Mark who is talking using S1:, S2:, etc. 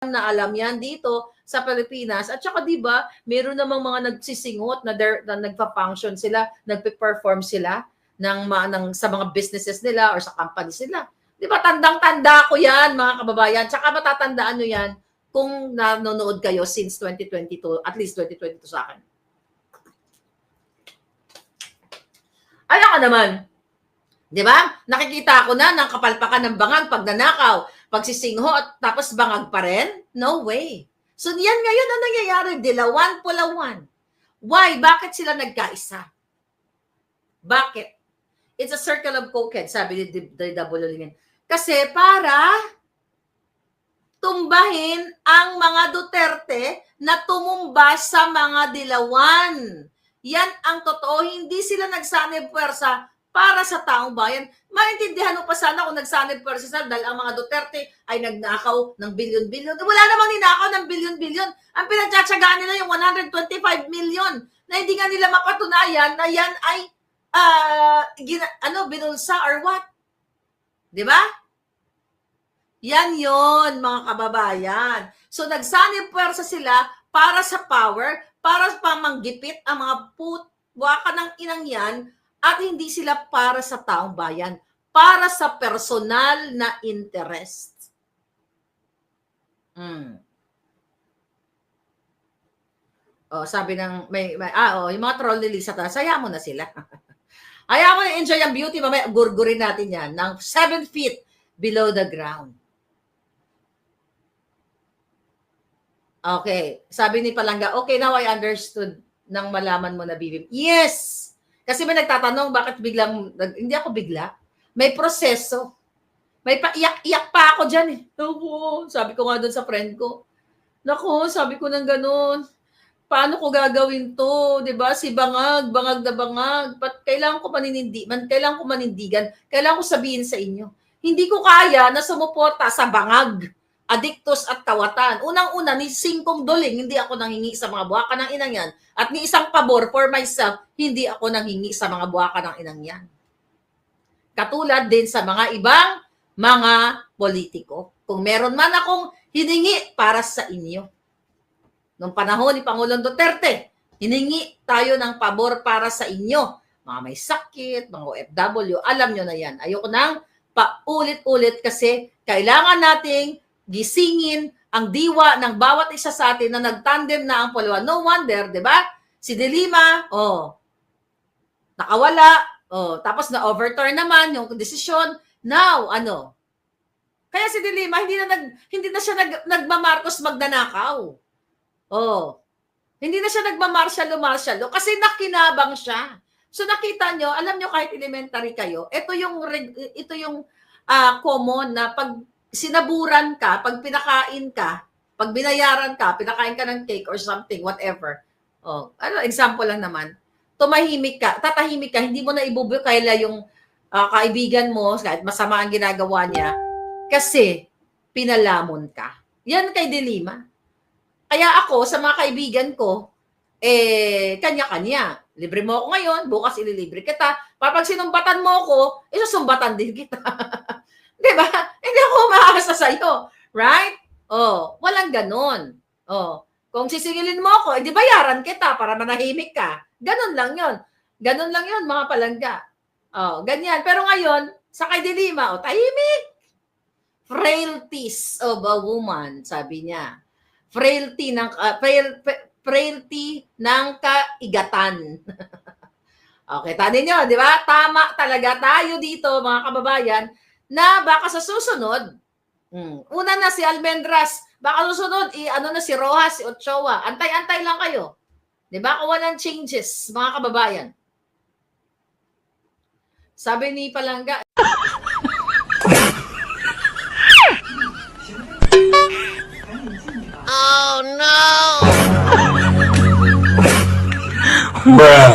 S1: na alam yan dito sa Pilipinas. At saka diba, meron namang mga nagsisingot na nagpa-function sila, nagpe-perform sila sa mga businesses nila or sa companies nila. Diba, tandang-tanda ko yan, mga kababayan. Tsaka matatandaan nyo yan kung nanonood kayo since 2022, at least 2022 sa akin. Alam ka naman, di ba? Nakikita ko na ng kapalpakan ng bangag pag nanakaw, pagsisingho at tapos bangag pa rin? No way. So yan ngayon ang nangyayari, dilawan, pulawan. Why? Bakit sila nagkaisa? Bakit? It's a circle of cokehead, sabi ni D.W. Kasi para tumbahin ang mga Duterte na tumumba sa mga dilawan. Yan ang totoo. Hindi sila nagsanib puwersa para sa taong bayan. Maintindihan mo pa sana kung nagsanib puwersa sila dahil ang mga Duterte ay nagnakaw ng bilyon-bilyon. Wala namang ninakaw ng bilyon-bilyon. Ang pinagtsatsagaan nila yung 125 million na hindi nga nila mapatunayan na yan ay binulsa or what? Di ba? Yan yon mga kababayan. So nagsanib puwersa sila para sa power, para pamanggipit ang mga putwaka ng inang yan at hindi sila para sa taong bayan, para sa personal na interest. Oh, sabi ng yung mga troll ni Lisa, saya mo na sila. Ayaw mo na enjoy ang beauty, mamaya gurgurin natin yan ng 7 feet below the ground. Okay. Sabi ni Palangga, okay, now I understood nang malaman mo na BBM. Yes! Kasi may nagtatanong, bakit biglang, hindi ako bigla. May proseso. May iyak pa ako dyan eh. Naku, sabi ko nga doon sa friend ko. Naku, sabi ko nang ganun. Paano ko gagawin to? Diba? Si bangag na bangag. But kailangan ko manindigan. Kailangan ko sabihin sa inyo. Hindi ko kaya na sumuporta sa bangag, adiktos at kawatan. Unang-una, ni Singkong Duling, hindi ako nanghingi sa mga buwaka ng inang yan. At ni isang pabor for myself, hindi ako nanghingi sa mga buwaka ng inang yan. Katulad din sa mga ibang mga politiko. Kung meron man akong hiningi para sa inyo. Noong panahon ni Pangulong Duterte, hiningi tayo ng pabor para sa inyo. Mga may sakit, mga OFW, alam nyo na yan. Ayoko nang paulit-ulit kasi kailangan nating gisingin ang diwa ng bawat isa sa atin na nagtandem na ang palawan. No wonder, di ba? Si De Lima, nakawala, tapos na-overturn naman yung desisyon. Now, Kaya si De Lima, hindi na siya nagmamarkos magnanakaw. Hindi na siya nagmamarsyalo kasi nakinabang siya. So nakita nyo, alam nyo kahit elementary kayo, ito yung common na pag sinaburan ka, pag pinakain ka, pag binayaran ka, pinakain ka ng cake or something, whatever. Example lang naman. Tatahimik ka, hindi mo na ibubuo kaila yung kaibigan mo, kahit masama ang ginagawa niya, kasi pinalamon ka. Yan kay De Lima. Kaya ako, sa mga kaibigan ko, kanya-kanya. Libre mo ako ngayon, bukas ililibre kita. Pag sinumbatan mo ako, isusumbatan din kita. Diba? Hindi ako umaasa sa'yo. Right? Walang ganon. Kung sisingilin mo ako, di bayaran kita para manahimik ka. Ganon lang yon mga palangga. Ganyan. Pero ngayon, sa kay De Lima, tahimik. Frailties of a woman, sabi niya. Frailty ng kaigatan. Okay, tanin nyo, di ba? Tama talaga tayo dito, mga kababayan, na baka sa susunod, una na si Almendras, baka susunod, si Rojas, si Ochoa. Antay-antay lang kayo. Di ba? Kung walang changes, mga kababayan. Sabi ni Palangga,
S2: Oh no!
S3: Bruh.